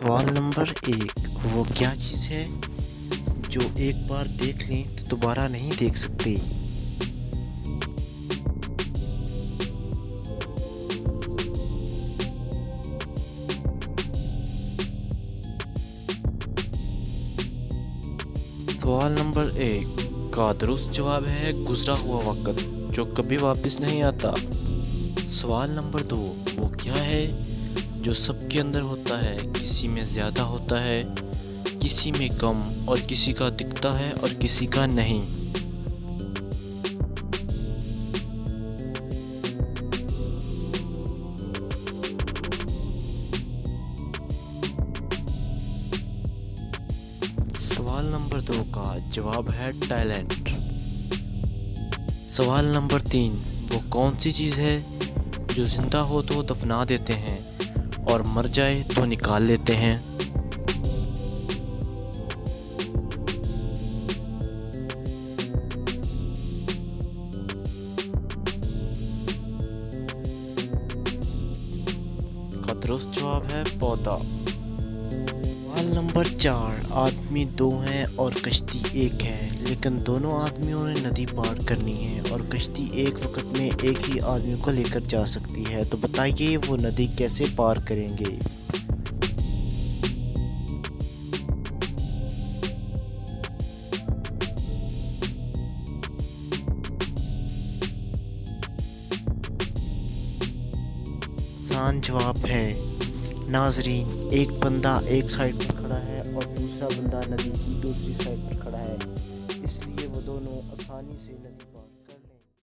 सवाल नंबर 1। वो क्या चीज़ है जो एक बार देख लें तो दोबारा नहीं देख सकते? सवाल नंबर 1 का दुरुस्त जवाब है गुजरा हुआ वक़्त जो कभी वापस नहीं आता। सवाल नंबर 2 वो क्या है जो सबके अंदर होता है, किसी में ज़्यादा होता है, किसी में कम और किसी का दिखता है और किसी का नहीं। सवाल नंबर 2 का जवाब है टैलेंट। सवाल नंबर 3 वो कौन सी चीज़ है जो जिंदा हो तो दफना देते हैं और मर जाए तो निकाल लेते हैं? का दुरुस्त जवाब है पौधा। सवाल नंबर 4 आदमी दो हैं और कश्ती एक है, लेकिन दोनों आदमियों ने नदी पार करनी है और कश्ती एक वक्त में एक ही आदमी को लेकर जा सकती है, तो बताइए वो नदी कैसे पार करेंगे? आसान जवाब है नाजरीन, एक बंदा एक साइड पर खड़ा है और दूसरा बंदा नदी की दूसरी साइड पर खड़ा है।